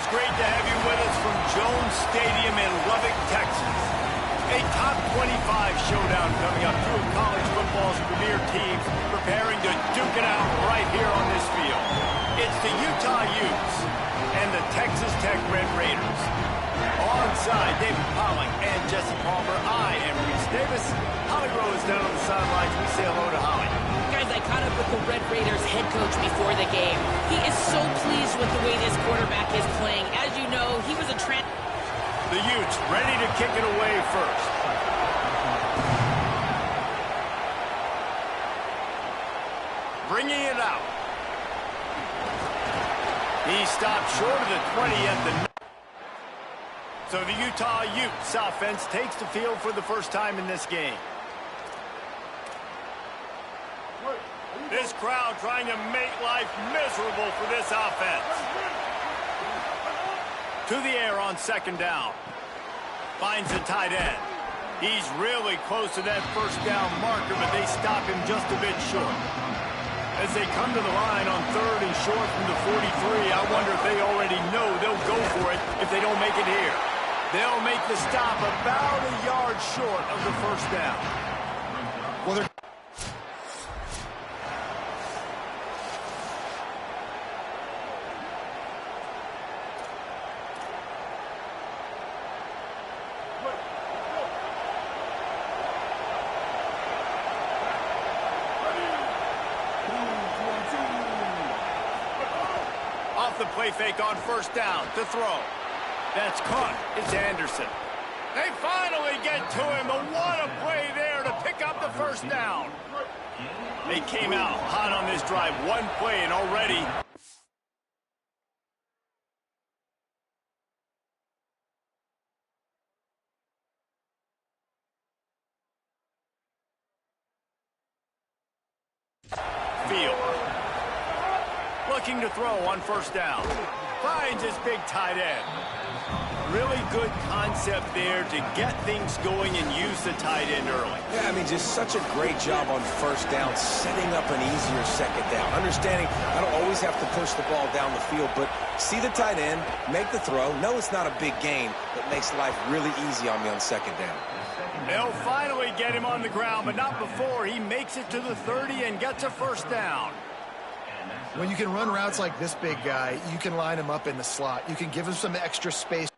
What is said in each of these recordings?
always great to have you with us from Jones Stadium in Lubbock, Texas. A top 25 showdown coming up. Two of college football's premier teams preparing to duke it out right here on this field. It's the Utah Utes and the Texas Tech Red Raiders. Alongside David Pollock and Jesse Palmer, I am Reese Davis. Holly Rose down on the sidelines. We say hello to Holly. Guys, I caught up with the Red Raiders head coach before the game. He is so pleased with the way this quarterback is playing. As you know, he was a The Utes ready to kick it away first. Bringing it out. He stopped short of the 20 at the... So the Utah Utes offense takes the field for the first time in this game. This crowd trying to make life miserable for this offense. To the air on second down. Finds the tight end. He's really close to that first down marker, but they stop him just a bit short. As they come to the line on third and short from the 43, I wonder if they already know they'll go for it if they don't make it here. They'll make the stop about a yard short of the first down. Well, they're off the play fake on first down to throw. That's caught. It's Anderson. They finally get to him, but what a play there to pick up the first down. They came out hot on this drive. One play and already... field. Looking to throw on first down. Finds his big tight end. Really good concept there to get things going and use the tight end early. Yeah, I mean, just such a great job on first down, setting up an easier second down. Understanding I don't always have to push the ball down the field, but see the tight end, make the throw. No, it's not a big gain, but makes life really easy on me on second down. They'll finally get him on the ground, but not before he makes it to the 30 and gets a first down. when you can run routes like this big guy, you can line him up in the slot. You can give him some extra space.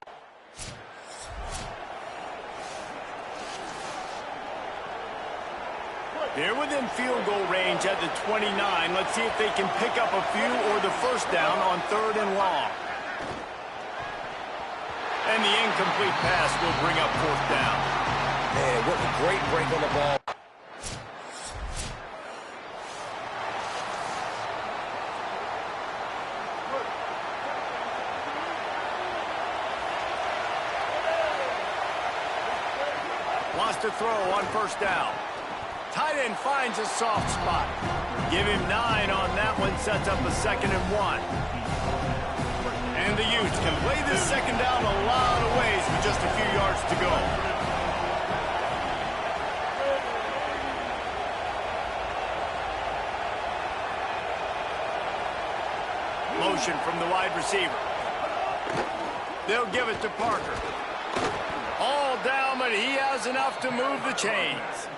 They're within field goal range at the 29. Let's see if they can pick up a few or the first down on 3rd and long. And the incomplete pass will bring up 4th down. Man, what a great break on the ball. Wants to throw on 1st down. Tight end finds a soft spot. Give him 9 on that one, sets up a 2nd and 1. And the Utes can play this 2nd down a lot of ways with just a few yards to go. Motion from the wide receiver. They'll give it to Parker. All down, but he has enough to move the chains.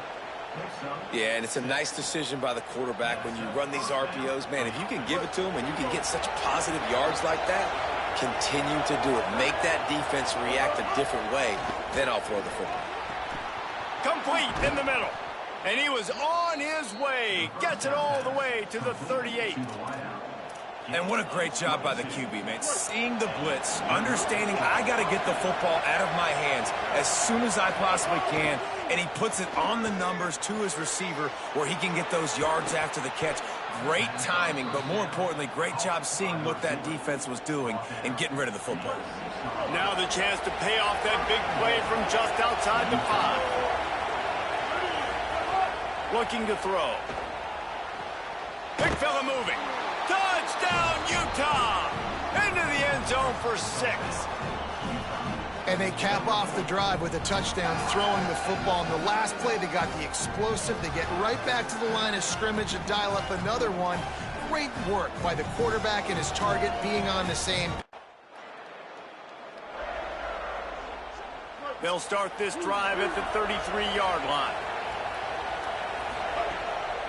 Yeah, and it's a nice decision by the quarterback when you run these RPOs. Man, if you can give it to him and you can get such positive yards like that, continue to do it. Make that defense react a different way. Then I'll throw the football. Complete in the middle. And he was on his way. Gets it all the way to the 38. And what a great job by the QB, man. Seeing the blitz, understanding I got to get the football out of my hands as soon as I possibly can, and he puts it on the numbers to his receiver where he can get those yards after the catch. Great timing, but more importantly, great job seeing what that defense was doing and getting rid of the football. Now the chance to pay off that big play from just outside the 5. Looking to throw. Big fella moving. Touchdown, Utah! Into the end zone for 6. And they cap off the drive with a touchdown, throwing the football. In the last play, they got the explosive. They get right back to the line of scrimmage and dial up another one. Great work by the quarterback and his target being on the same. They'll start this drive at the 33-yard line.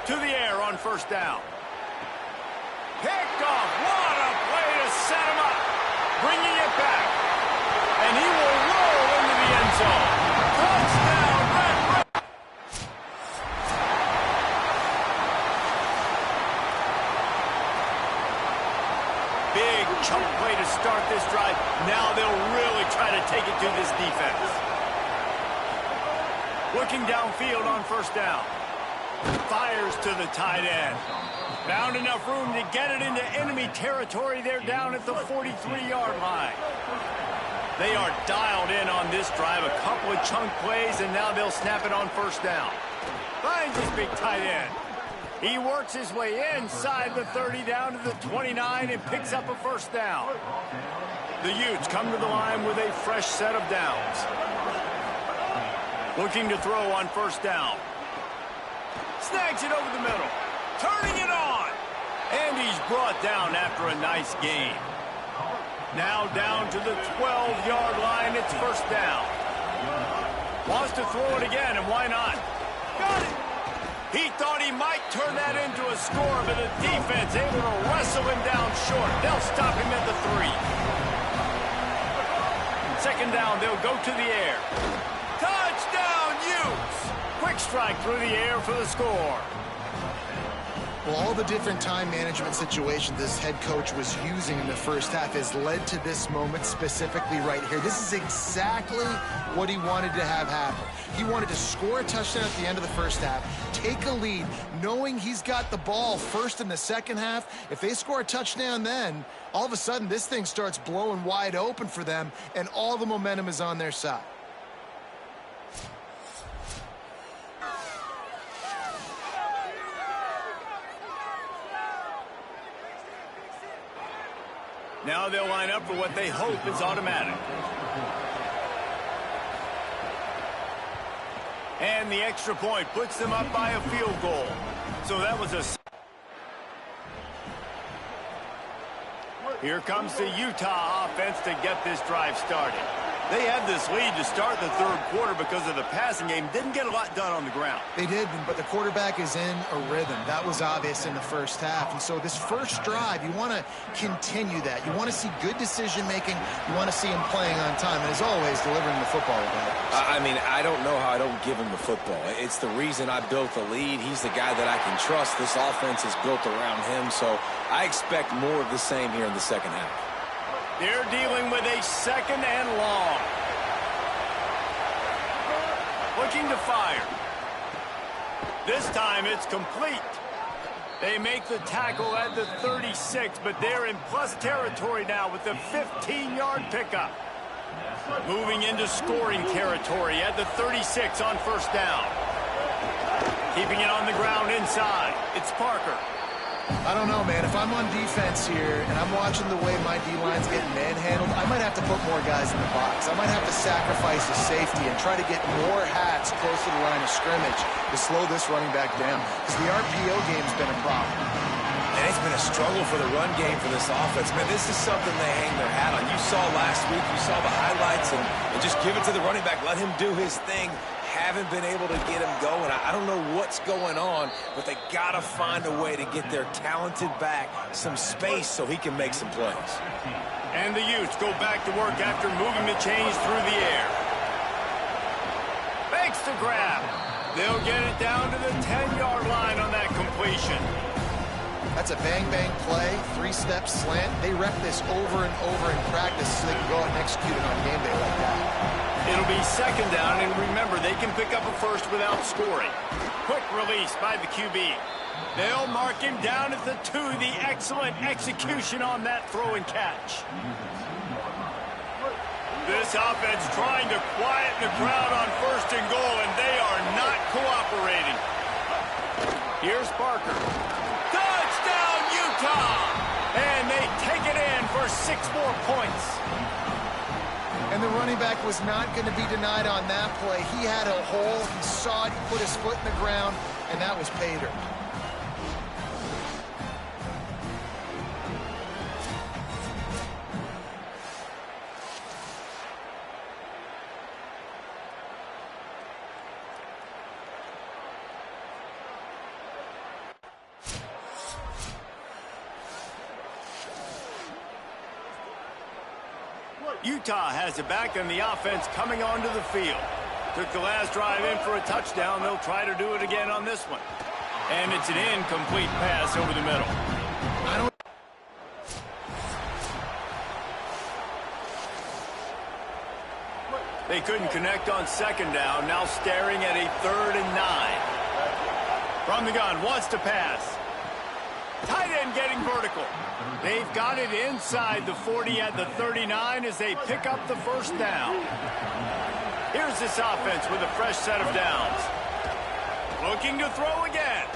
To the air on first down. Picked off. What a play to set him up. Bringing it back. And he will roll into the end zone. Touchdown, Red Raiders. Big chunk play to start this drive. Now they'll really try to take it to this defense. Looking downfield on first down. Fires to the tight end. Found enough room to get it into enemy territory. They're down at the 43-yard line. They are dialed in on this drive. A couple of chunk plays, and now they'll snap it on first down. Finds his big tight end. He works his way inside the 30 down to the 29 and picks up a first down. The Utes come to the line with a fresh set of downs. Looking to throw on first down. Snags it over the middle. Turning it on. And he's brought down after a nice gain. Now down to the 12-yard line. It's first down. Wants to throw it again, and why not? Got it. He thought he might turn that into a score, but the defense able to wrestle him down short. They'll stop him at the 3. Second down, they'll go to the air. Touchdown, Utes! Quick strike through the air for the score. Well, all the different time management situations this head coach was using in the first half has led to this moment specifically right here. This is exactly what he wanted to have happen. He wanted to score a touchdown at the end of the first half, take a lead, knowing he's got the ball first in the second half. If they score a touchdown then, all of a sudden this thing starts blowing wide open for them, and all the momentum is on their side. Now they'll line up for what they hope is automatic. And the extra point puts them up by a field goal. So that was a... Here comes the Utah offense to get this drive started. They had this lead to start the third quarter because of the passing game. Didn't get a lot done on the ground. They did, but the quarterback is in a rhythm. That was obvious in the first half. And so this first drive, you want to continue that. You want to see good decision-making. You want to see him playing on time. And as always, delivering the football. I mean, I don't know how I don't give him the football. It's the reason I built the lead. He's the guy that I can trust. This offense is built around him. So I expect more of the same here in the second half. They're dealing with a second and long. Looking to fire. This time it's complete. They make the tackle at the 36, but they're in plus territory now with the 15-yard pickup. Moving into scoring territory at the 36 on first down. Keeping it on the ground inside. It's Parker. I don't know, man. If I'm on defense here and I'm watching the way my D-line's getting manhandled, I might have to put more guys in the box. I might have to sacrifice the safety and try to get more hats close to the line of scrimmage to slow this running back down, because the RPO game's been a problem. And it's been a struggle for the run game for this offense. Man, this is something they hang their hat on. You saw last week, you saw the highlights, and just give it to the running back. Let him do his thing. Haven't been able to get him going. I don't know what's going on, but they got to find a way to get their talented back some space so he can make some plays. And the Utes go back to work after moving the chains through the air. Fakes the grab. They'll get it down to the 10-yard line on that completion. That's a bang-bang play, three-step slant. They rep this over and over in practice so they can go out and execute it on game day like that. It'll be second down, and remember, they can pick up a first without scoring. Quick release by the QB. They'll mark him down at the 2. The excellent execution on that throw and catch. This offense trying to quiet the crowd on first and goal, and they are not cooperating. Here's Parker. Touchdown, Utah! And they take it in for 6 more points. And the running back was not going to be denied on that play. He had a hole. He saw it. He put his foot in the ground, and that was pay dirt. Utah has it back, and the offense coming onto the field. Took the last drive in for a touchdown. They'll try to do it again on this one. And it's an incomplete pass over the middle. They couldn't connect on second down. Now staring at a 3rd and 9. From the gun, wants to pass. Tight end getting vertical. They've got it inside the 40 at the 39 as they pick up the first down. Here's this offense with a fresh set of downs. Looking to throw again.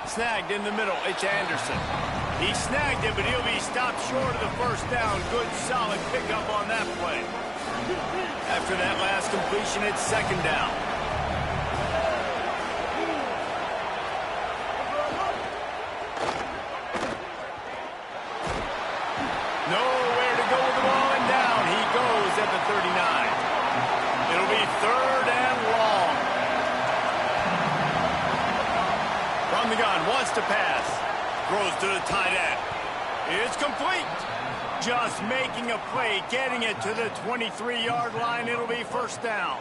Snagged in the middle. It's Anderson. He snagged it, but he'll be stopped short of the first down. Good, solid pickup on that play. After that last completion, it's second down. Nowhere to go with the ball, and down he goes at the 39. It'll be 3rd and long. From the gun, wants to pass. Throws to the tight end. It's complete. Just making a play, getting it to the 23-yard line. It'll be first down.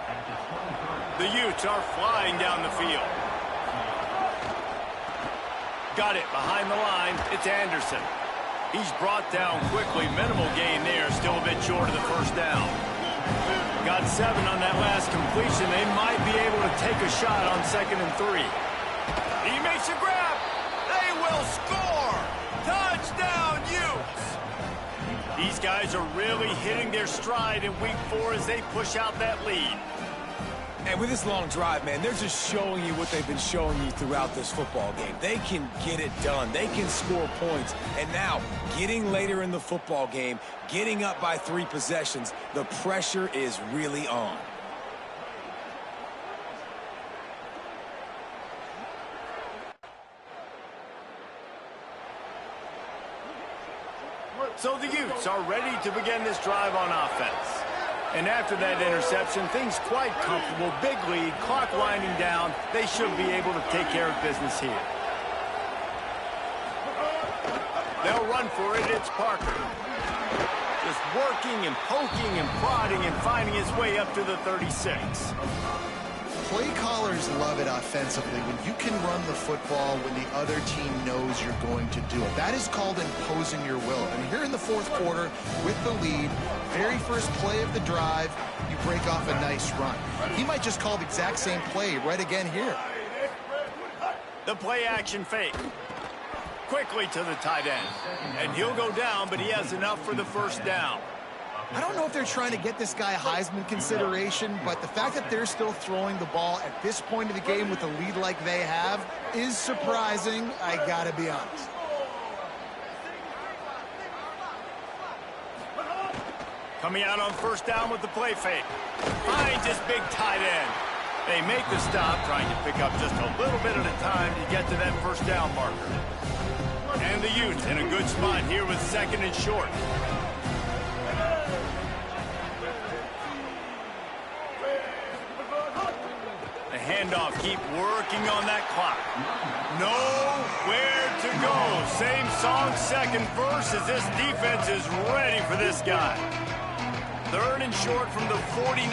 The Utes are flying down the field. Got it behind the line. It's Anderson. He's brought down quickly. Minimal gain there. Still a bit short of the first down. Got 7 on that last completion. They might be able to take a shot on 2nd and 3. He makes a grab. They will score. Touchdown, Utes. These guys are really hitting their stride in week 4 as they push out that lead. And with this long drive, man, they're just showing you what they've been showing you throughout this football game. They can get it done. They can score points. And now, getting later in the football game, getting up by 3 possessions, the pressure is really on. So the Utes are ready to begin this drive on offense. And after that interception, things quite comfortable. Big lead, clock winding down. They should be able to take care of business here. They'll run for it. It's Parker. Just working and poking and prodding and finding his way up to the 36. Play callers love it offensively when you can run the football when the other team knows you're going to do it. That is called imposing your will. And here in the 4th quarter with the lead, very first play of the drive, you break off a nice run. He might just call the exact same play right again here. The play action fake. Quickly to the tight end. And he'll go down, but he has enough for the first down. I don't know if they're trying to get this guy Heisman consideration, but the fact that they're still throwing the ball at this point of the game with a lead like they have is surprising, I gotta be honest. Coming out on first down with the play fake. Finds his big tight end. They make the stop, trying to pick up just a little bit at a time to get to that first down marker. And the Utes in a good spot here with 2nd and short. Handoff, keep working on that clock. Nowhere to go. Same song, 2nd verse, as this defense is ready for this guy. 3rd and short from the 49.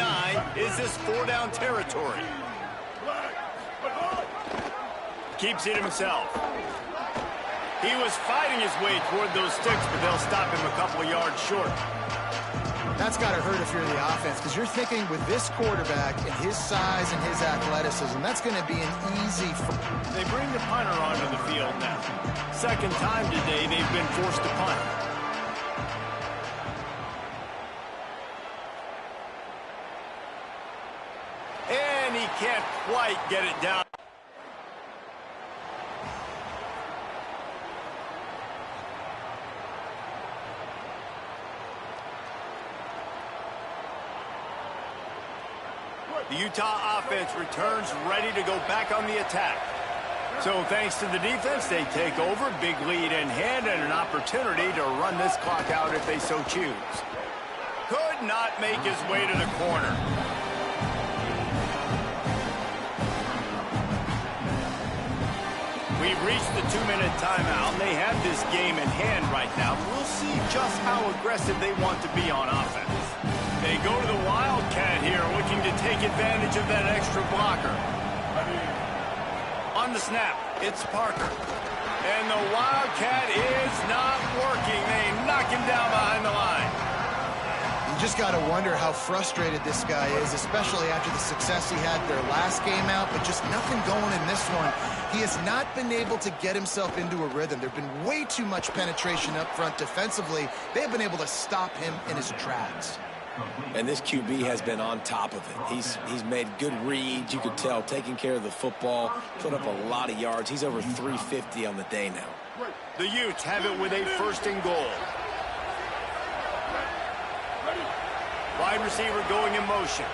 Is this 4-down territory? Keeps it himself. He was fighting his way toward those sticks, but they'll stop him a couple of yards short. That's got to hurt if you're the offense, because you're thinking with this quarterback and his size and his athleticism, that's going to be an easy... They bring the punter onto the field now. 2nd time today they've been forced to punt. And he can't quite get it down. The Utah offense returns ready to go back on the attack. So thanks to the defense, they take over, big lead in hand, and an opportunity to run this clock out if they so choose. Could not make his way to the corner. We've reached the 2-minute timeout. They have this game in hand right now. We'll see just how aggressive they want to be on offense. take advantage of that extra blocker. On the snap, it's Parker. And the Wildcat is not working. They knock him down behind the line. You just got to wonder how frustrated this guy is, especially after the success he had their last game out, but just nothing going in this one. He has not been able to get himself into a rhythm. There's been way too much penetration up front defensively. They've been able to stop him in his tracks. And this QB has been on top of it. He's made good reads. You could tell, taking care of the football, put up a lot of yards. He's over 350 on the day now. The Utes have it with a 1st and goal. Wide receiver going in motion.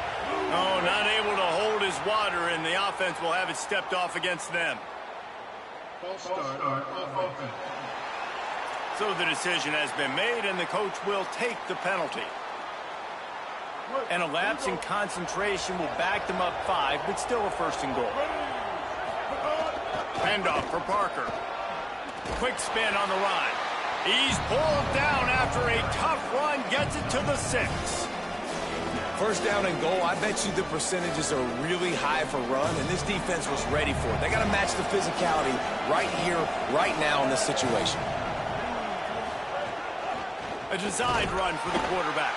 Oh, not able to hold his water, and the offense will have it stepped off against them. So the decision has been made, and the coach will take the penalty. And a lapse in concentration will back them up 5, but still a 1st and goal. Handoff for Parker. Quick spin on the run. He's pulled down after a tough run, gets it to the 6. 1st down and goal, I bet you the percentages are really high for run, and this defense was ready for it. They got to match the physicality right here, right now in this situation. A designed run for the quarterback.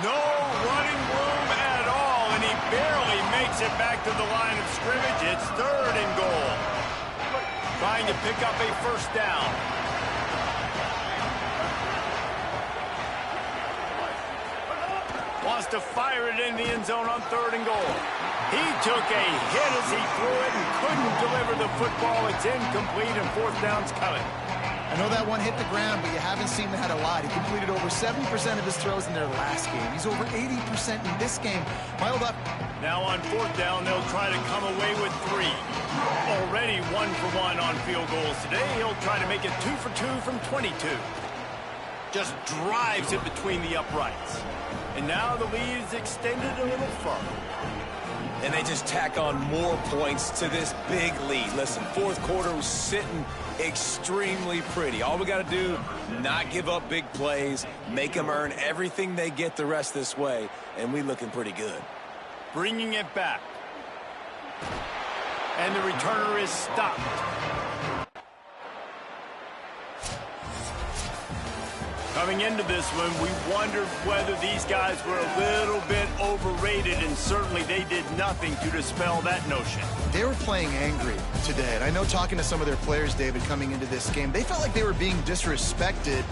No running room at all, and he barely makes it back to the line of scrimmage. It's 3rd and goal. Trying to pick up a 1st down. Wants to fire it in the end zone on 3rd and goal. He took a hit as he threw it and couldn't deliver the football. It's incomplete, and 4th down's coming. I know that one hit the ground, but you haven't seen that a lot. He completed over 70% of his throws in their last game. He's over 80% in this game. Piled up. Now on 4th down, they'll try to come away with 3. Already 1 for 1 on field goals today. He'll try to make it 2 for 2 from 22. Just drives it between the uprights. And now the lead is extended a little further. And they just tack on more points to this big lead. Listen, 4th quarter was sitting extremely pretty. All we got to do, not give up big plays, make them earn everything they get the rest this way, and we looking pretty good. Bringing it back. And the returner is stopped. Coming into this one, we wondered whether these guys were a little bit overrated, and certainly they did nothing to dispel that notion. They were playing angry today, and I know talking to some of their players, David, coming into this game, they felt like they were being disrespected.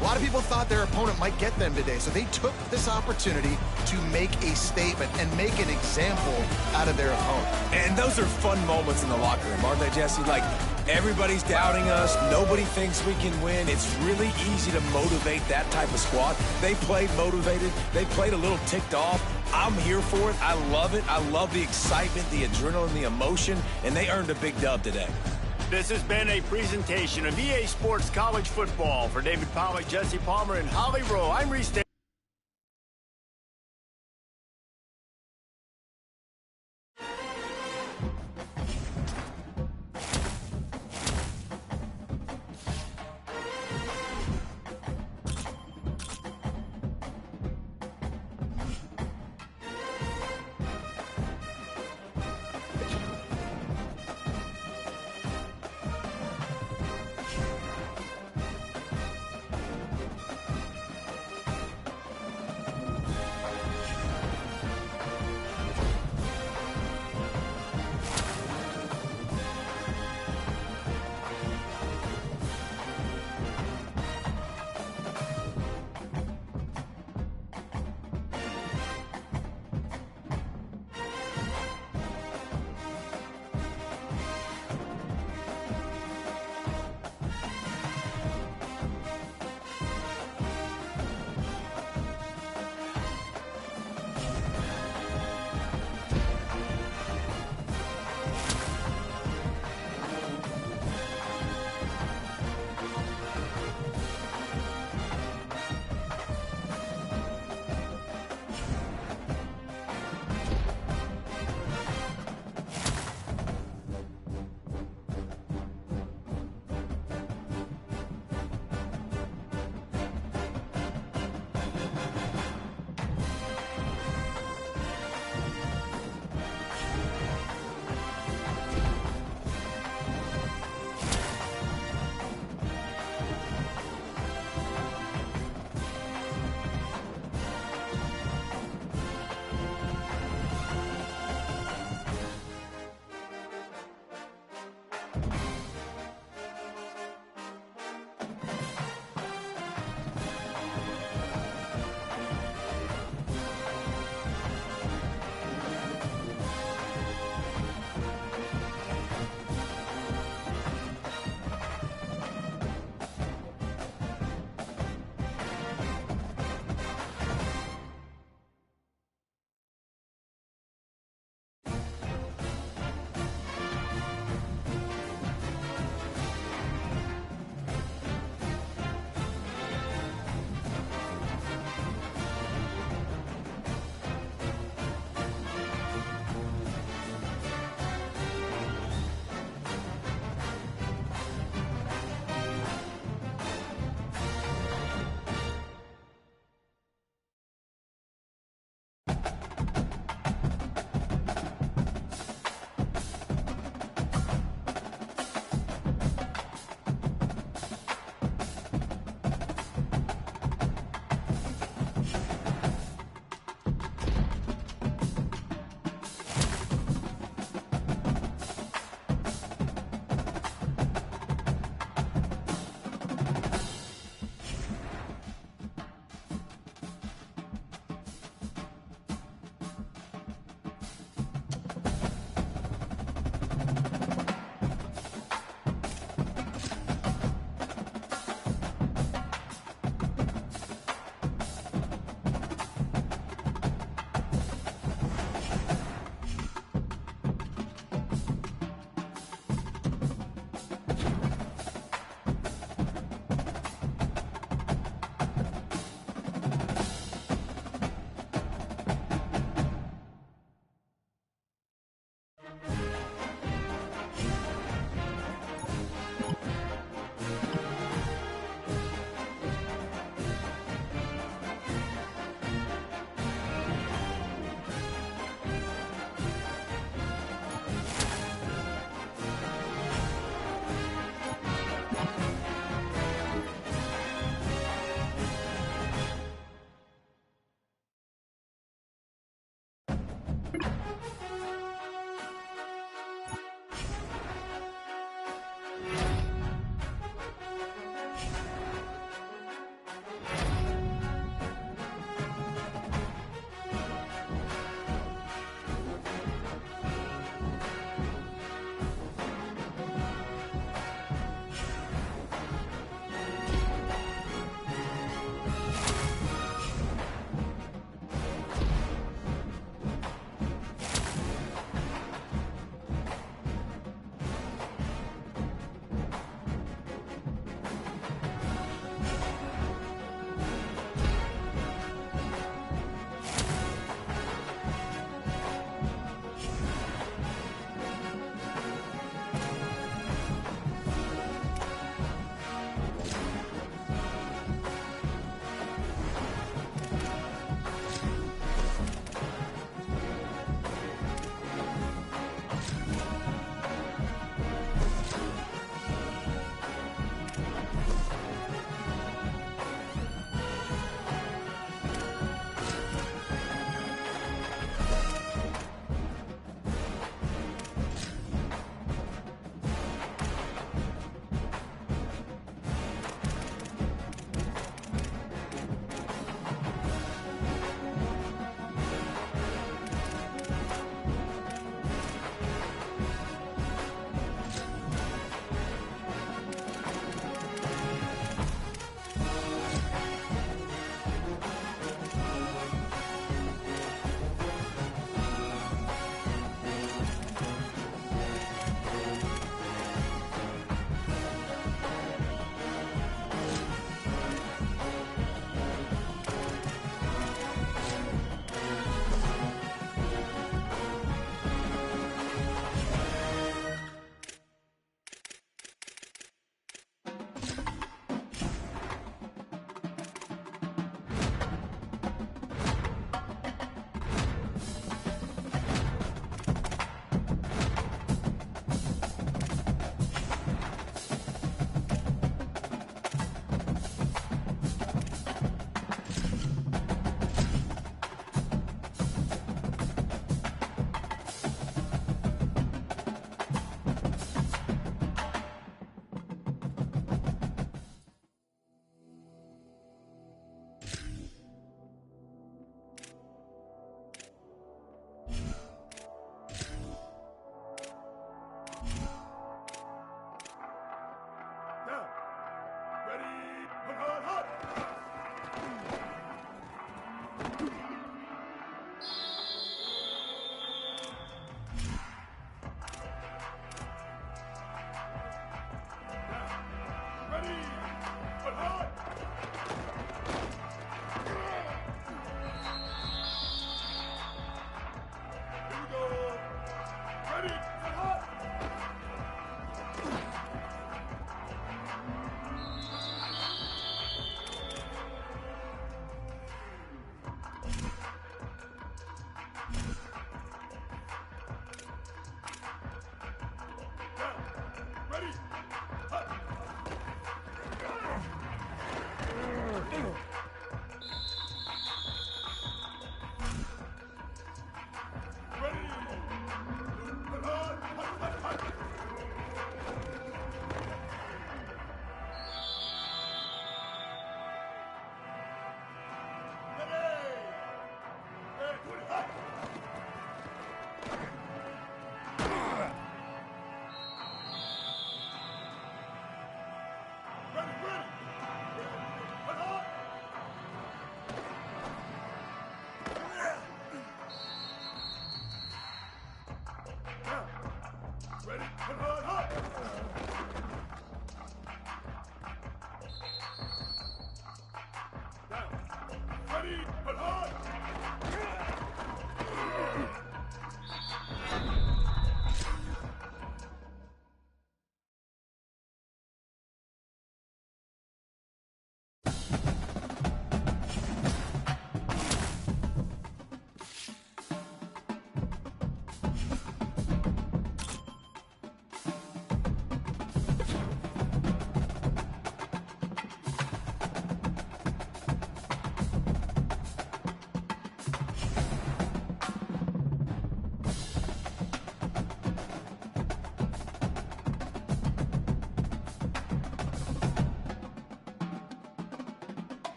A lot of people thought their opponent might get them today, so they took this opportunity to make a statement and make an example out of their opponent. And those are fun moments in the locker room, aren't they, Jesse? Like, everybody's doubting us. Nobody thinks we can win. It's really easy to motivate that type of squad. They played motivated. They played a little ticked off. I'm here for it. I love it. I love the excitement, the adrenaline, the emotion, and they earned a big dub today. This has been a presentation of EA Sports College Football. For David Pollack, Jesse Palmer, and Holly Rowe, I'm Reese Davis.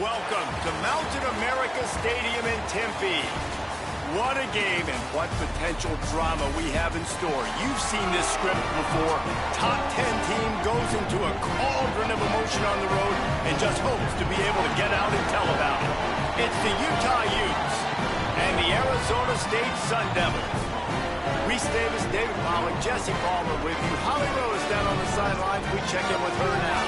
Welcome to Mountain America Stadium in Tempe. What a game and what potential drama we have in store. You've seen this script before. Top 10 team goes into a cauldron of emotion on the road and just hopes to be able to get out and tell about it. It's the Utah Utes and the Arizona State Sun Devils. Reese Davis, David Pollock, Jesse Palmer with you. Holly Rose down on the sidelines. We check in with her now.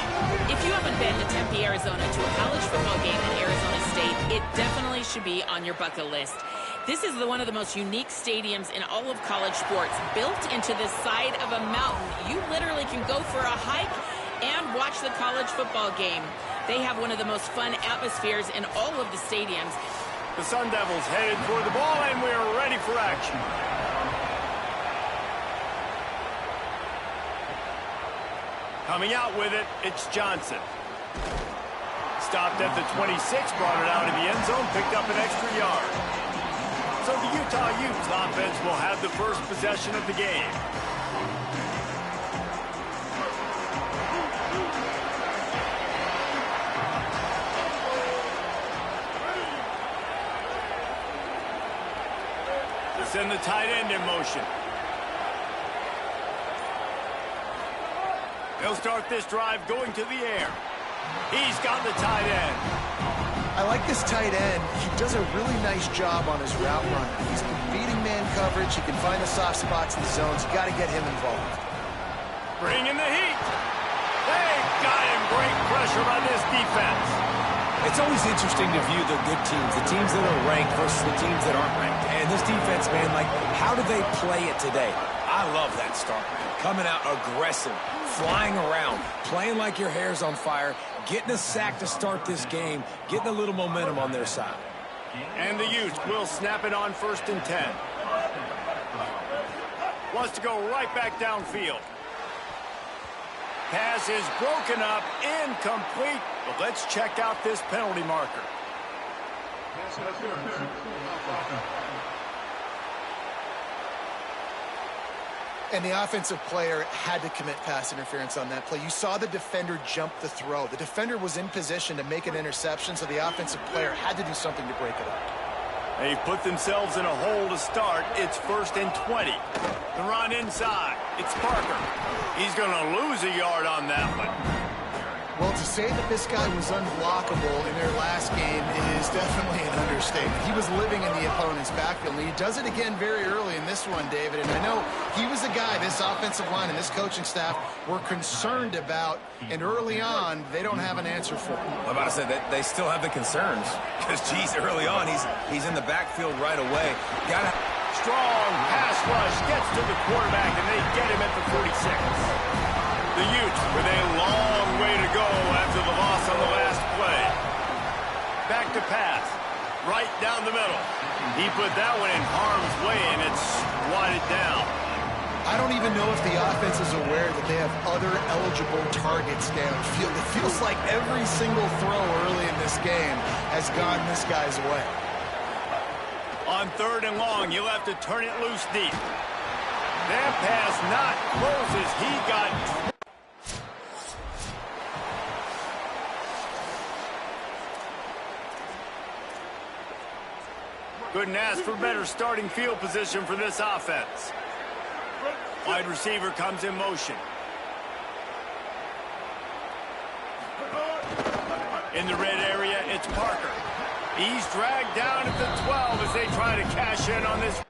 If you haven't been to Tempe, Arizona to a college football game at Arizona State, it definitely should be on your bucket list. This is one of the most unique stadiums in all of college sports, built into the side of a mountain. You literally can go for a hike and watch the college football game. They have one of the most fun atmospheres in all of the stadiums. The Sun Devils headed for the ball, and we're ready for action. Coming out with it, it's Johnson. Stopped at the 26, brought it out of the end zone, picked up an extra yard. So the Utah Utes offense will have the first possession of the game. To send the tight end in motion. He'll start this drive going to the air. He's got the tight end. I like this tight end. He does a really nice job on his route runner. He's beating man coverage. He can find the soft spots in the zones. You got to get him involved. Bringing the heat. They got him. Great pressure by this defense. It's always interesting to view the good teams, the teams that are ranked versus the teams that aren't ranked. And this defense, man, like, how do they play it today? I love that start, man. Coming out aggressive, flying around, playing like your hair's on fire, getting a sack to start this game, getting a little momentum on their side. And the Utes will snap it on 1st and 10. Wants to go right back downfield. Pass is broken up, incomplete. But let's check out this penalty marker. And the offensive player had to commit pass interference on that play. You saw the defender jump the throw. The defender was in position to make an interception, so the offensive player had to do something to break it up. They've put themselves in a hole to start. It's 1st and 20. The run inside. It's Parker. He's going to lose a yard on that one. Well, to say that this guy was unblockable in their last game is definitely an understatement. He was living in the opponent's backfield, and he does it again very early in this one, David. And I know he was a guy this offensive line and this coaching staff were concerned about, and early on, they don't have an answer for him. I'm about to say that they still have the concerns because, geez, early on, he's in the backfield right away. Got strong pass rush, gets to the quarterback, and they get him at the 46. The Utes with a long way to go after the loss on the last play. Back to pass. Right down the middle. He put that one in harm's way, and it's swatted down. I don't even know if the offense is aware that they have other eligible targets downfield. It feels like every single throw early in this game has gone this guy's way. On 3rd and long, you'll have to turn it loose deep. That pass not close as he got... Couldn't ask for better starting field position for this offense. Wide receiver comes in motion. In the red area, it's Parker. He's dragged down at the 12 as they try to cash in on this.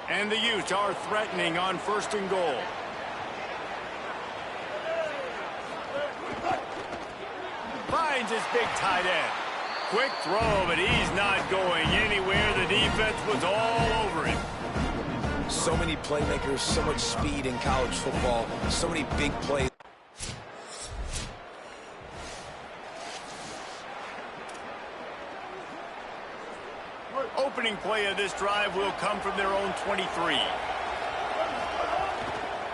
And the Utes are threatening on 1st and goal. Finds his big tight end. Quick throw, but he's not going anywhere. The defense was all over him. so many playmakers, so much speed in college football, so many big plays. Opening play of this drive will come from their own 23.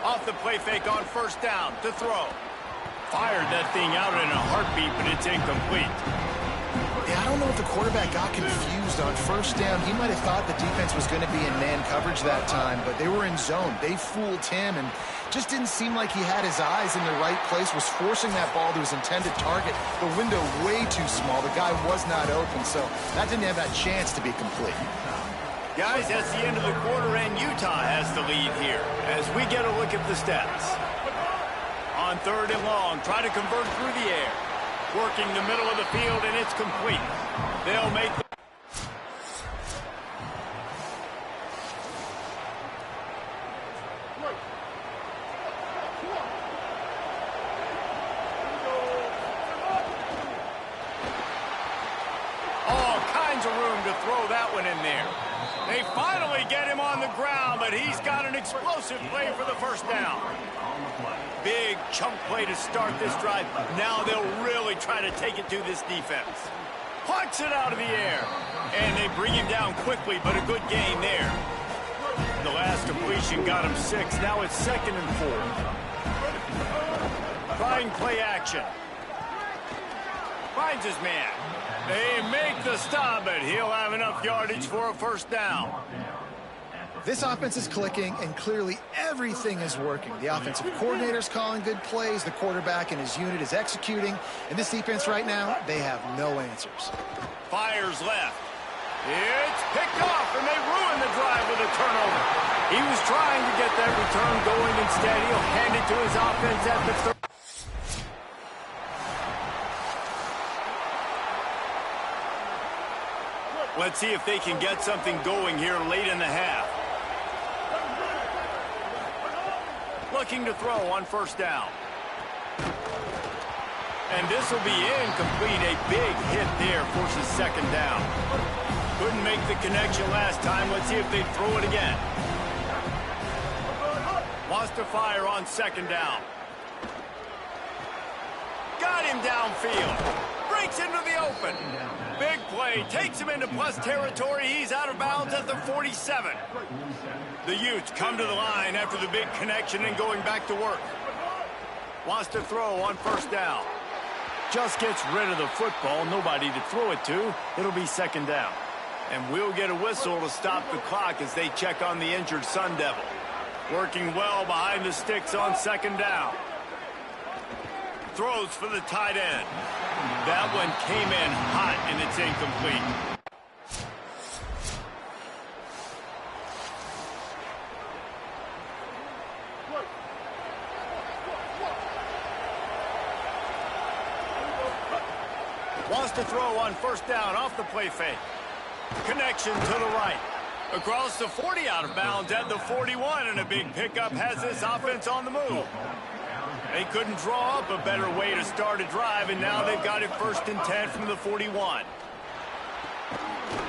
Off the play fake on 1st down to throw. Fired that thing out in a heartbeat, but it's incomplete. Yeah, I don't know if the quarterback got confused on first down. He might have thought the defense was going to be in man coverage that time, but they were in zone. They fooled him and just didn't seem like he had his eyes in the right place, was forcing that ball to his intended target. The window way too small. The guy was not open, so that didn't have that chance to be complete. Guys, that's the end of the quarter, and Utah has the lead here as we get a look at the stats. On 3rd and long, try to convert through the air. Working the middle of the field, and it's complete. They'll make the... All kinds of room to throw that one in there. They finally get him on the ground, but he's got an explosive play for the first down. Big chunk play to start this drive. Now they'll really try to take it to this defense. Plucks it out of the air. And they bring him down quickly, but a good gain there. The last completion got him 6. Now it's 2nd and 4. Trying play action. Finds his man. They make the stop, but he'll have enough yardage for a first down. This offense is clicking, and clearly everything is working. The offensive coordinator's calling good plays. The quarterback and his unit is executing. And this defense right now, they have no answers. Fires left. It's picked off, and they ruin the drive with a turnover. He was trying to get that return going. Instead, he'll hand it to his offense at the 30. Let's see if they can get something going here late in the half. Looking to throw on first down. And this will be incomplete. A big hit there forces 2nd down. Couldn't make the connection last time. Let's see if they throw it again. Wants to fire on 2nd down. Got him downfield. Breaks into the open. Big play. Takes him into plus territory. He's out of bounds at the 47. The Utes come to the line after the big connection and going back to work. Wants to throw on first down. Just gets rid of the football. Nobody to throw it to. It'll be 2nd down. And we'll get a whistle to stop the clock as they check on the injured Sun Devil. Working well behind the sticks on 2nd down. Throws for the tight end. That one came in hot, and it's incomplete. Wants to throw on first down off the play fake. Connection to the right. Across the 40, out of bounds at the 41, and a big pickup has this offense on the move. They couldn't draw up a better way to start a drive, and now they've got it 1st and 10 from the 41.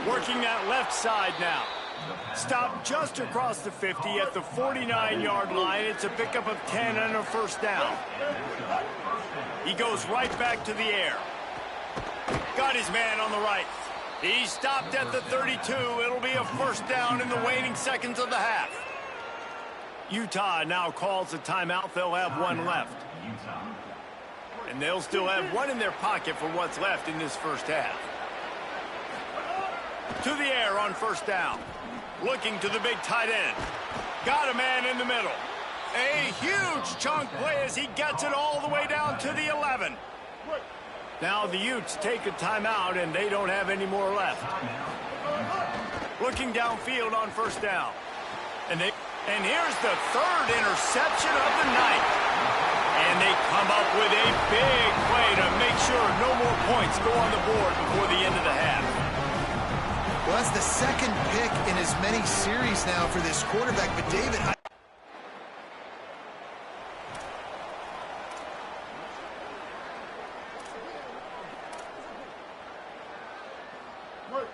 Working that left side now. Stopped just across the 50 at the 49-yard line. It's a pickup of 10 and a first down. He goes right back to the air. Got his man on the right. He stopped at the 32. It'll be a first down in the waning seconds of the half. Utah now calls a timeout. They'll have one left. And they'll still have one in their pocket for what's left in this first half. To the air on first down. Looking to the big tight end. Got a man in the middle. A huge chunk play as he gets it all the way down to the 11. Now the Utes take a timeout, and they don't have any more left. Looking downfield on first down. And here's the 3rd interception of the night. And they come up with a big play to make sure no more points go on the board before the end of the half. Well, that's the 2nd pick in as many series now for this quarterback. But, David,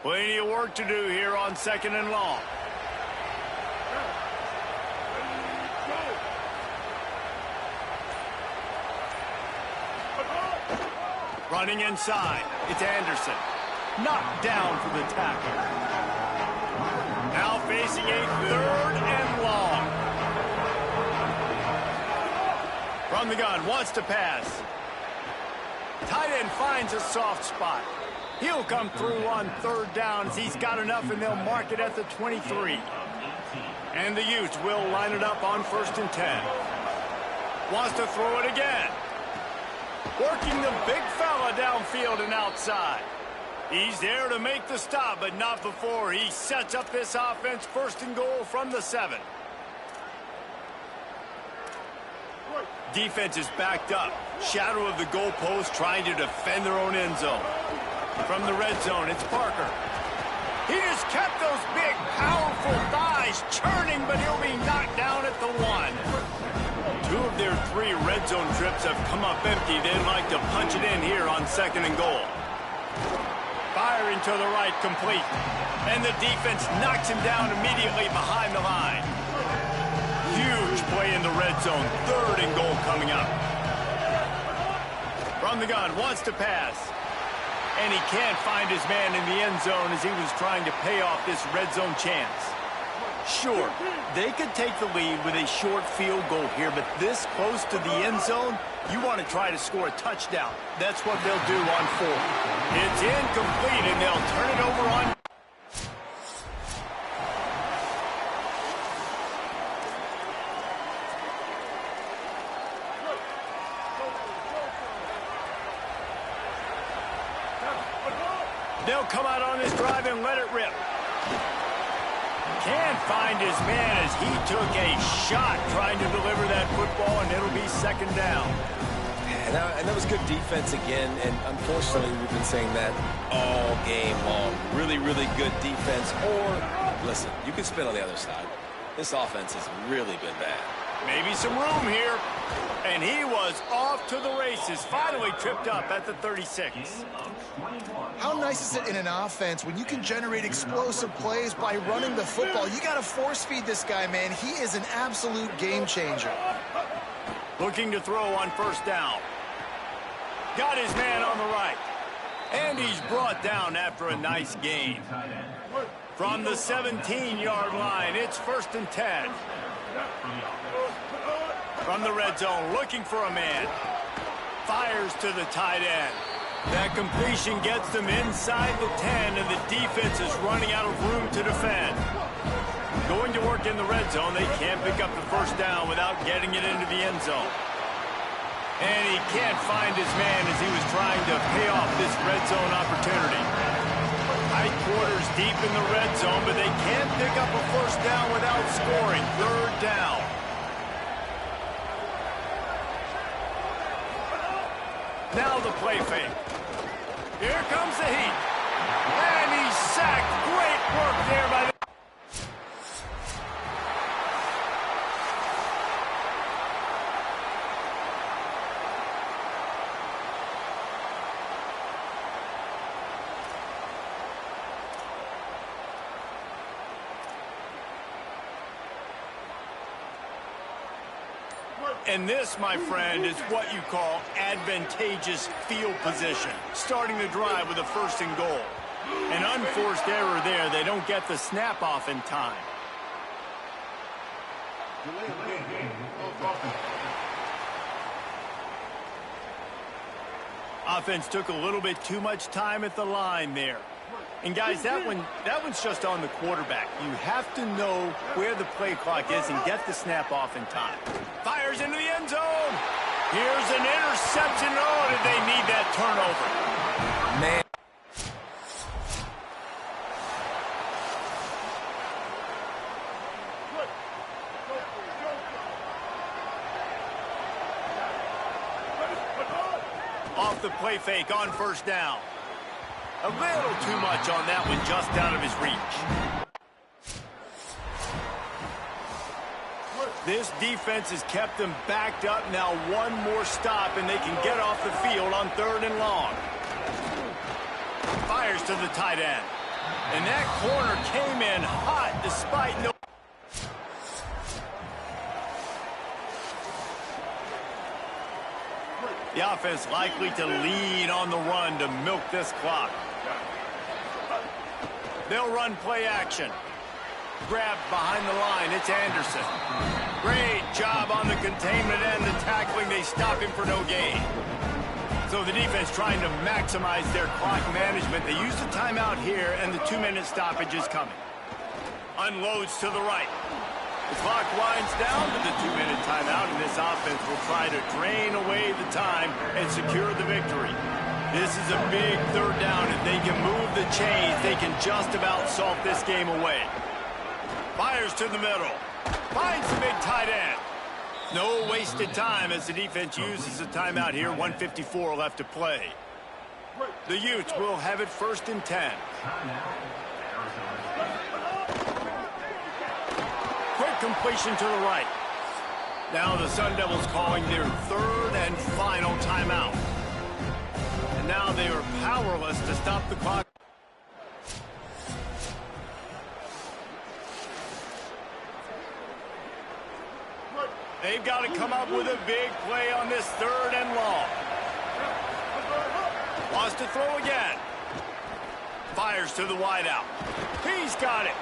plenty of work to do here on 2nd and long. Running inside. It's Anderson. Knocked down for the tackle. Now facing a 3rd and long. From the gun, wants to pass. Tight end finds a soft spot. He'll come through on third down as he's got enough, and they'll mark it at the 23. And the Utes will line it up on 1st and 10. Wants to throw it again. Working the big fella downfield and outside. He's there to make the stop, but not before he sets up this offense. 1st and goal from the 7. Defense is backed up. Shadow of the goalpost trying to defend their own end zone. From the red zone, it's Parker. He just kept those big, powerful thighs churning, but he'll be knocked down at the 1. 2 of their 3 red zone trips have come up empty. They'd like to punch it in here on 2nd and goal. Firing to the right, complete. And the defense knocks him down immediately behind the line. Huge play in the red zone. 3rd and goal coming up. From the gun, wants to pass. And he can't find his man in the end zone as he was trying to pay off this red zone chance. Sure, they could take the lead with a short field goal here, but this close to the end zone, you want to try to score a touchdown. That's what they'll do on 4th. It's incomplete, and they'll turn it over on... They'll come out on this drive and let it rip. Can't find his man as he took a shot trying to deliver that football, and it'll be 2nd down. And that was good defense again, and unfortunately we've been saying that all game long. Really, really good defense. Or, listen, you can spin on the other side. This offense has really been bad. Maybe some room here. And he was off to the races, finally tripped up at the 36. How nice is it in an offense when you can generate explosive plays by running the football? You got to force feed this guy, man. He is an absolute game changer. Looking to throw on 1st down. Got his man on the right. And he's brought down after a nice gain. From the 17-yard line, it's 1st and 10. From the red zone, looking for a man. Fires to the tight end. That completion gets them inside the 10, and the defense is running out of room to defend. Going to work in the red zone, they can't pick up the 1st down without getting it into the end zone. And he can't find his man as he was trying to pay off this red zone opportunity. Tight quarters deep in the red zone, but they can't pick up a 1st down without scoring. 3rd down. Now the play fake. Here comes the heat. And he's sacked. Great work there by the... And this, my friend, is what you call advantageous field position. Starting the drive with a 1st and goal. An unforced error there. They don't get the snap off in time. Offense took a little bit too much time at the line there. And guys, that one's just on the quarterback. You have to know where the play clock is and get the snap off in time. Fires into the end zone. Here's an interception. Oh, did they need that turnover? Man. Off the play fake on 1st down. A little too much on that one, just out of his reach. This defense has kept them backed up. Now 1 more stop, and they can get off the field on 3rd and long. Fires to the tight end. And that corner came in hot despite no... The offense likely to lead on the run to milk this clock. They'll run play action. Grabbed behind the line, it's Anderson. Great job on the containment and the tackling. They stop him for no gain. So the defense trying to maximize their clock management. They use the timeout here, and the 2-minute stoppage is coming. Unloads to the right. The clock winds down to the 2-minute timeout, and this offense will try to drain away the time and secure the victory. This is a big third down. If they can move the chains, they can just about salt this game away. Fires to the middle. Finds the big tight end. No wasted time as the defense uses a timeout here. 1:54 left to play. The Utes will have it 1st and 10. Quick completion to the right. Now the Sun Devils calling their 3rd and final timeout. And now they are powerless to stop the clock. They've got to come up with a big play on this 3rd and long. Wants to throw again. Fires to the wideout. He's got it.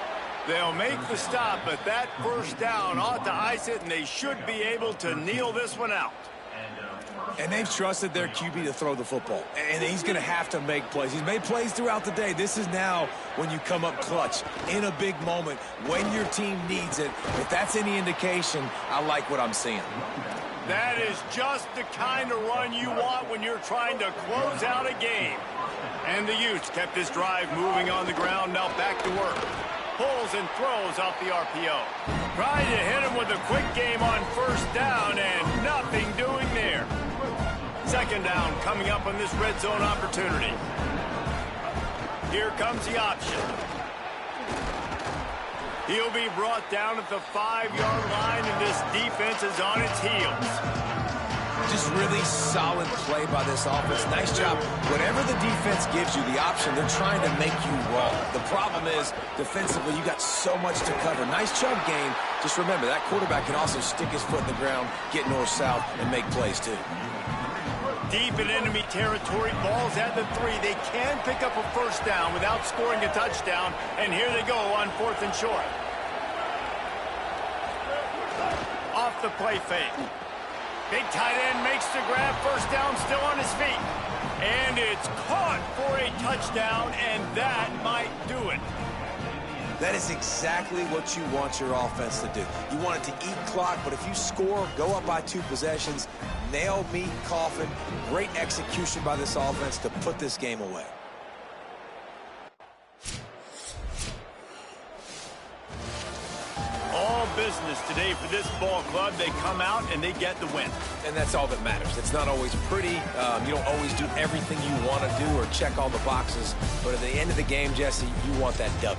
They'll make the stop, but that 1st down ought to ice it, and they should be able to kneel this one out. And they've trusted their QB to throw the football. And he's going to have to make plays. He's made plays throughout the day. This is now when you come up clutch in a big moment when your team needs it. If that's any indication, I like what I'm seeing. That is just the kind of run you want when you're trying to close out a game. And the Utes kept this drive moving on the ground. Now back to work. Pulls and throws off the RPO. Trying to hit him with a quick game on 1st down, and nothing doing there. 2nd down coming up on this red zone opportunity. Here comes the option. He'll be brought down at the 5-yard line, and this defense is on its heels. Just really solid play by this offense. Nice job. Whatever the defense gives you, the option, they're trying to make you wrong. The problem is, defensively, you got so much to cover. Nice chunk game. Just remember, that quarterback can also stick his foot in the ground, get north-south, and make plays, too. Deep in enemy territory, balls at the 3. They can pick up a 1st down without scoring a touchdown, and here they go on 4th and short. Off the play fake. Big tight end makes the grab. 1st down, still on his feet. And it's caught for a touchdown, and that might do it. That is exactly what you want your offense to do. You want it to eat clock, but if you score, go up by 2 possessions, nail, meet, coffin. Great execution by this offense to put this game away. All business today for this ball club. They come out and they get the win. And that's all that matters. It's not always pretty. You don't always do everything you want to do or check all the boxes. But at the end of the game, Jesse, you want that W.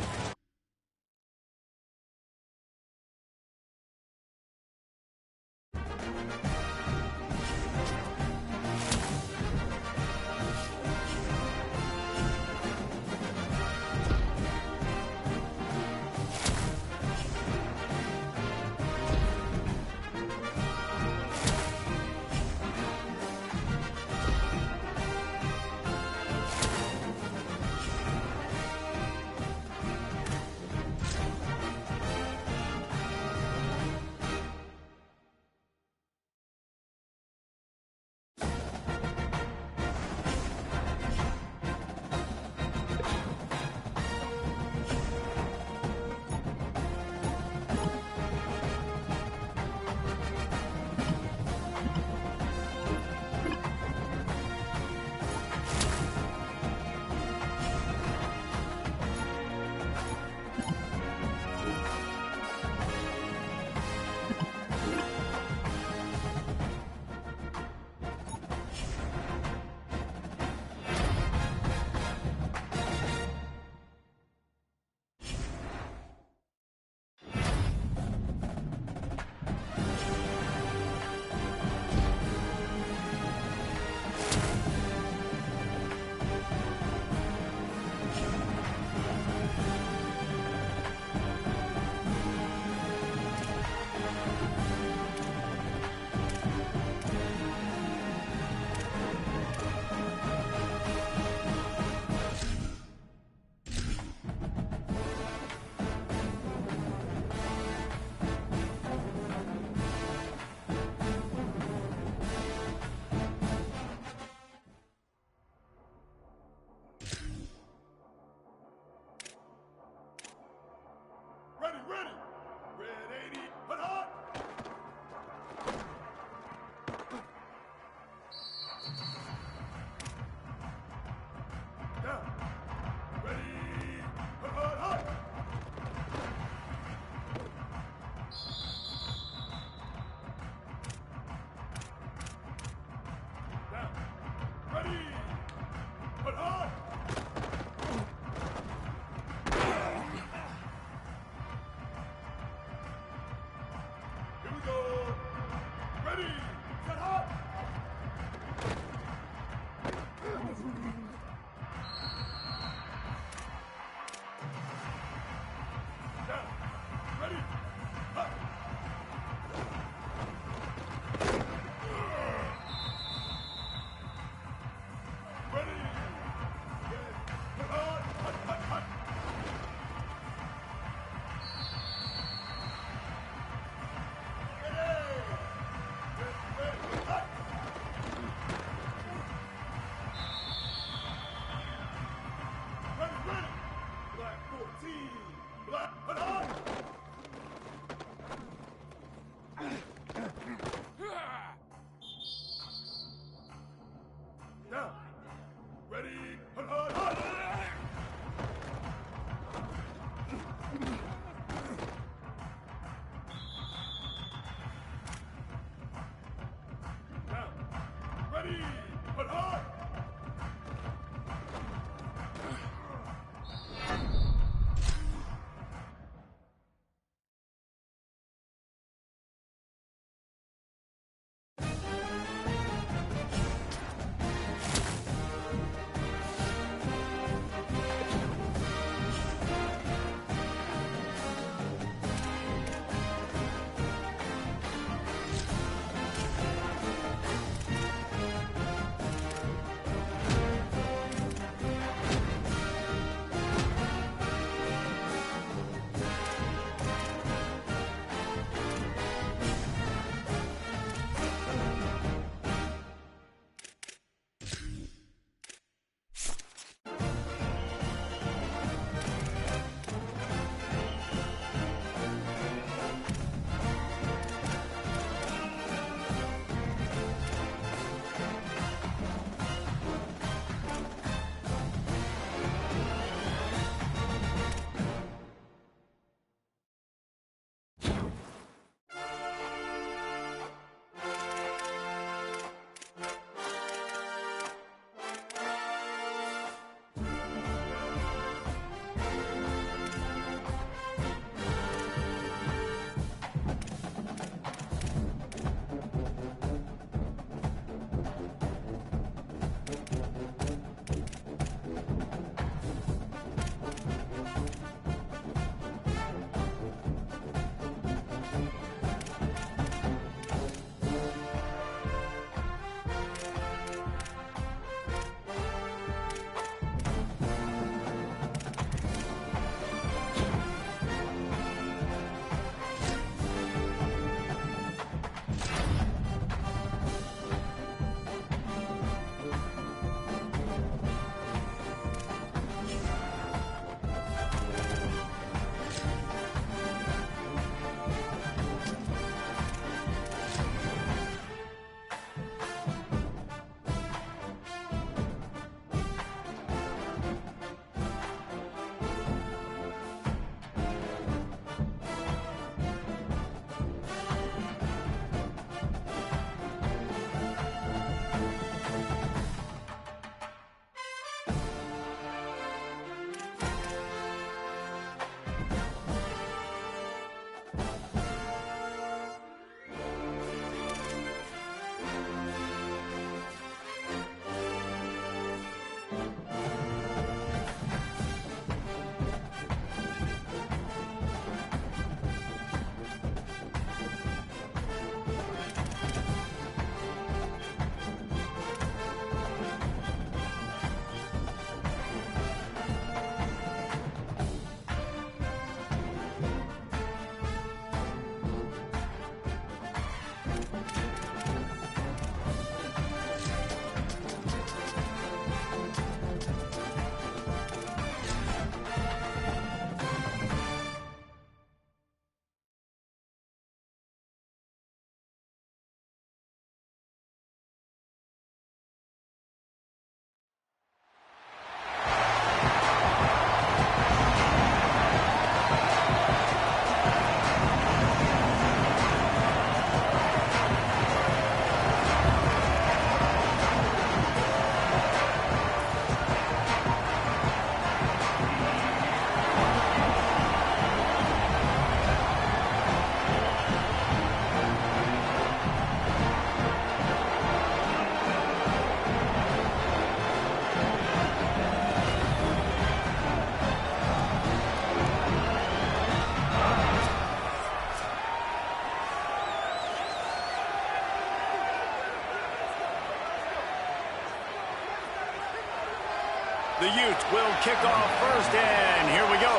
The Utes will kick off first, and here we go.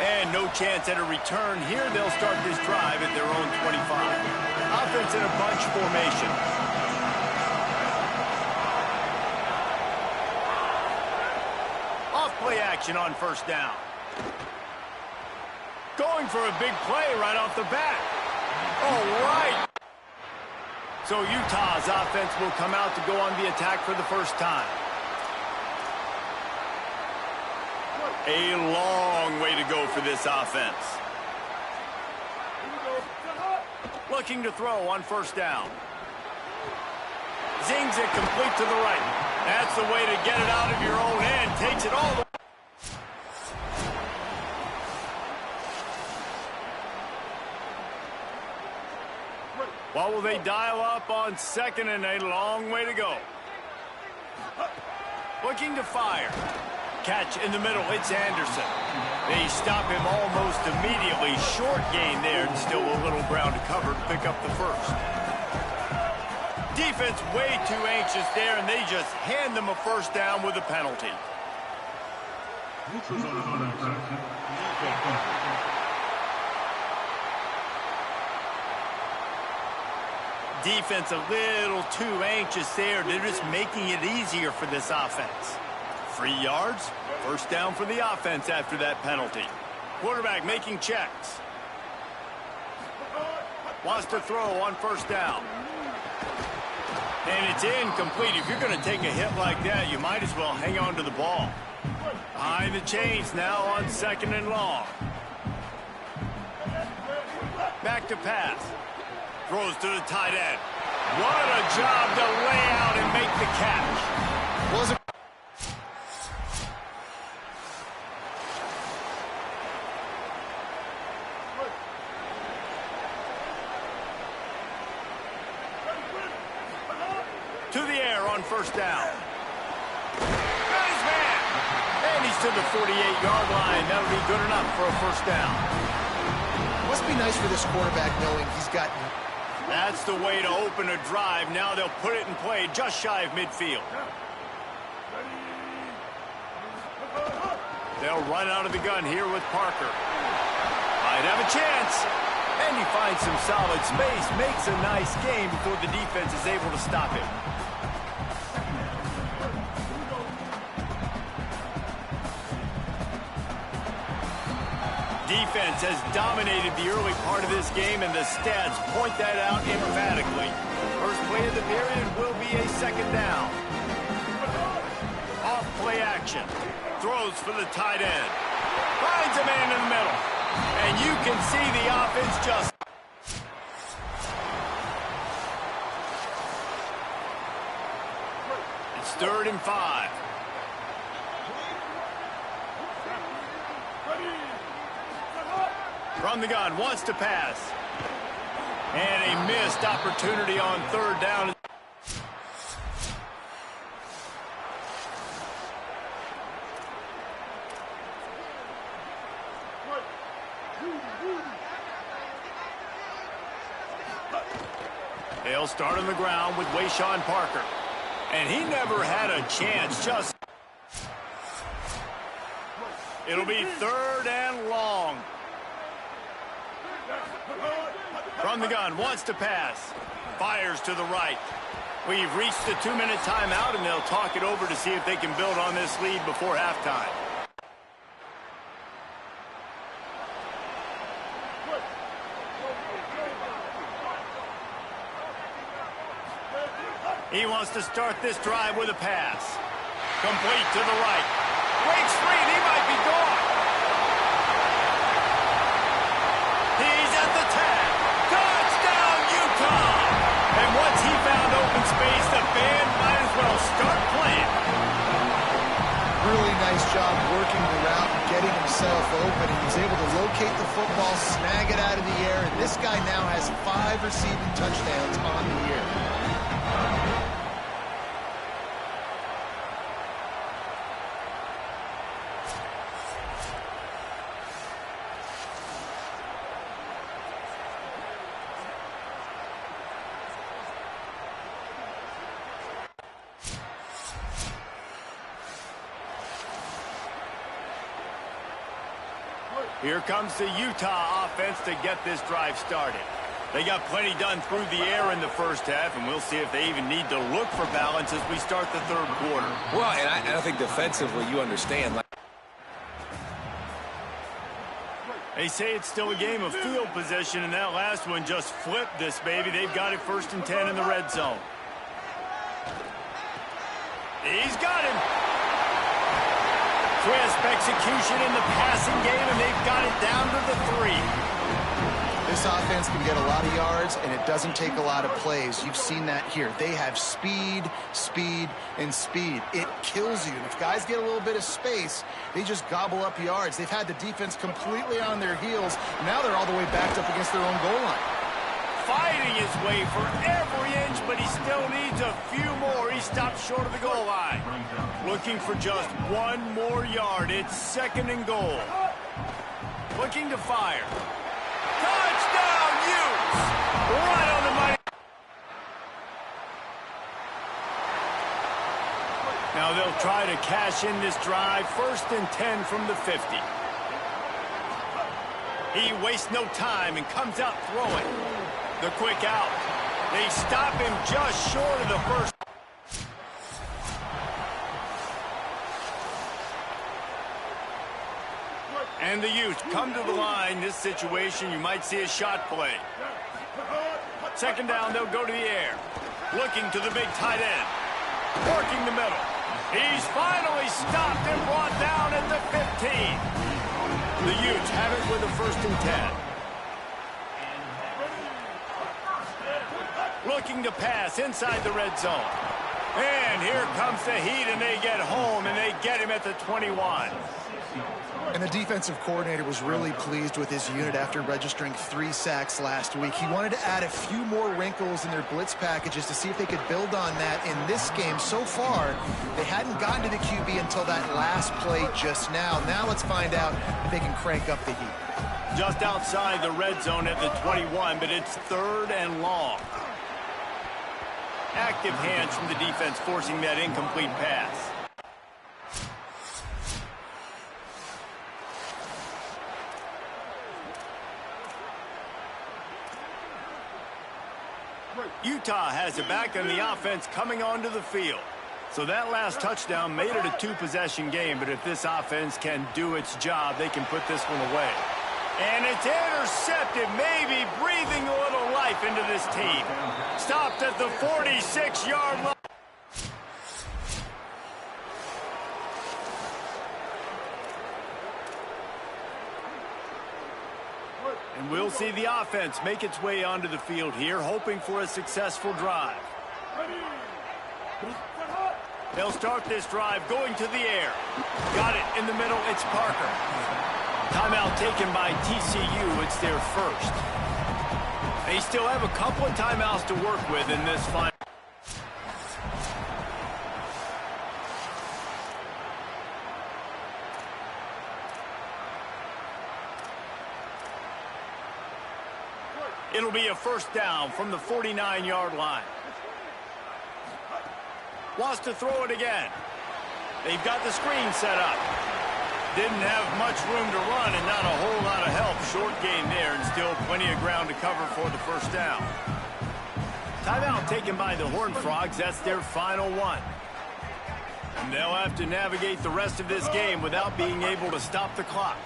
And no chance at a return here. They'll start this drive at their own 25. Offense in a bunch formation. Off play action on first down. Going for a big play right off the bat. All right. So Utah's offense will come out to go on the attack for the first time. A long way to go for this offense. looking to throw on first down. Zings it complete to the right. That's the way to get it out of your own end. Takes it all the way. What will they dial up on second and a long way to go? Looking to fire. Catch in the middle. It's Anderson. They stop him almost immediately. Short gain there and still a little ground to cover to pick up the first. Defense way too anxious there, and they just hand them a first down with a penalty. Defense a little too anxious there. They're just making it easier for this offense. 3 yards, first down for the offense after that penalty. Quarterback making checks. Wants to throw on first down. And it's incomplete. If you're going to take a hit like that, you might as well hang on to the ball. Behind the chains now on second and long. Back to pass. Throws to the tight end. What a job to lay out and make the catch. Wasn't to the air on first down. Got his man. And he's to the 48-yard line. That'll be good enough for a first down. Must be nice for this quarterback knowing he's got... That's the way to open a drive. Now they'll put it in play just shy of midfield. They'll run out of the gun here with Parker. Might have a chance. And he finds some solid space. Makes a nice game before the defense is able to stop him. Defense has dominated the early part of this game, and the stats point that out emphatically. First play of the period will be a second down. Off play action. Throws for the tight end. Finds a man in the middle. And you can see the offense just... It's 3rd and 5. From the gun, wants to pass. And a missed opportunity on 3rd down. They'll start on the ground with Wayshawn Parker. And he never had a chance, just... It'll be 3rd and long. From the gun, wants to pass. Fires to the right. We've reached the 2-minute timeout, and they'll talk it over to see if they can build on this lead before halftime. He wants to start this drive with a pass. Complete to the right. Breaks free, and he might be gone. He's at the tag. Touchdown, Utah! And once he found open space, the band might as well start playing. Really nice job working the route and getting himself open. He was able to locate the football, snag it out of the air, and this guy now has 5 receiving touchdowns on the year. Here comes the Utah offense to get this drive started. They got plenty done through the air in the first half, and we'll see if they even need to look for balance as we start the 3rd quarter. Well, and I think defensively, you understand. They say it's still a game of field position, and that last one just flipped this baby. They've got it 1st and 10 in the red zone. He's got him. Crisp execution in the passing game, and they've got it down to the 3. This offense can get a lot of yards, and it doesn't take a lot of plays. You've seen that here. They have speed, speed, and speed. It kills you. And if guys get a little bit of space, they just gobble up yards. They've had the defense completely on their heels. Now they're all the way backed up against their own goal line. Fighting his way for every inch, but he still needs a few more. He stopped short of the goal line. Looking for just one more yard. It's 2nd and goal. Looking to fire. Touchdown, Utes! Right on the money. Now they'll try to cash in this drive. 1st and 10 from the 50. He wastes no time and comes out throwing. The quick out. They stop him just short of the first. And the Utes come to the line. This situation, you might see a shot play. 2nd down, they'll go to the air. Looking to the big tight end. Working the middle. He's finally stopped and brought down at the 15. The Utes have it with a 1st and 10. Looking to pass inside the red zone. And here comes the heat, and they get home, and they get him at the 21. And the defensive coordinator was really pleased with his unit after registering 3 sacks last week. He wanted to add a few more wrinkles in their blitz packages to see if they could build on that in this game. So far, they hadn't gotten to the QB until that last play just now. Now let's find out if they can crank up the heat. Just outside the red zone at the 21, but it's 3rd and long. Active hands from the defense forcing that incomplete pass. Utah has it back on the offense coming onto the field. So that last touchdown made it a 2-possession game, but if this offense can do its job, they can put this one away. And it's intercepted, maybe breathing a little life into this team. Stopped at the 46-yard line. And we'll see the offense make its way onto the field here, hoping for a successful drive. They'll start this drive going to the air. Got it in the middle, it's Parker. Timeout taken by TCU, it's their 1st. They still have a couple of timeouts to work with in this final. It'll be a 1st down from the 49-yard line. Wants to throw it again. They've got the screen set up. Didn't have much room to run and not a whole lot of help. Short gain there and still plenty of ground to cover for the 1st down. Timeout taken by the Horned Frogs. That's their final one. And they'll have to navigate the rest of this game without being able to stop the clock.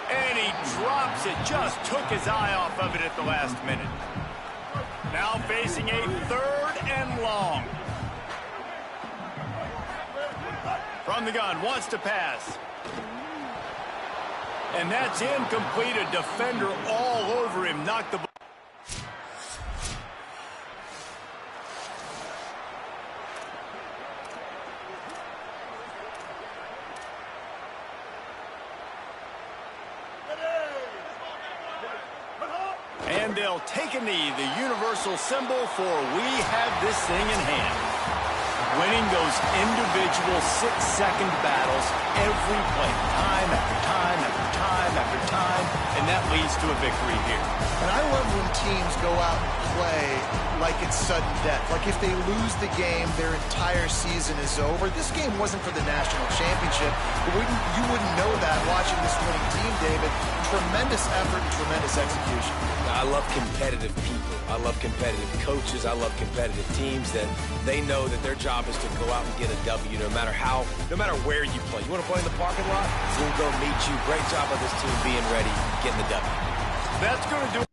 And he drops it. Just took his eye off of it at the last minute. Now facing a 3rd and long. From the gun, wants to pass. And that's incomplete. A defender all over him. Knocked the ball. And they'll take a knee, the universal symbol for we have this thing in hand. Winning those individual 6-second battles every play, time after time after time after time, and that leads to a victory here. And I love when teams go out and play like it's sudden death. Like if they lose the game, their entire season is over. This game wasn't for the national championship, but you wouldn't know that watching this winning team, David. Tremendous effort and tremendous execution. I love competitive people. I love competitive coaches. I love competitive teams that they know that their job is to go out and get a W no matter where you play. You want to play in the parking lot? We'll go meet you. Great job of this team being ready, getting the W. That's going to do it.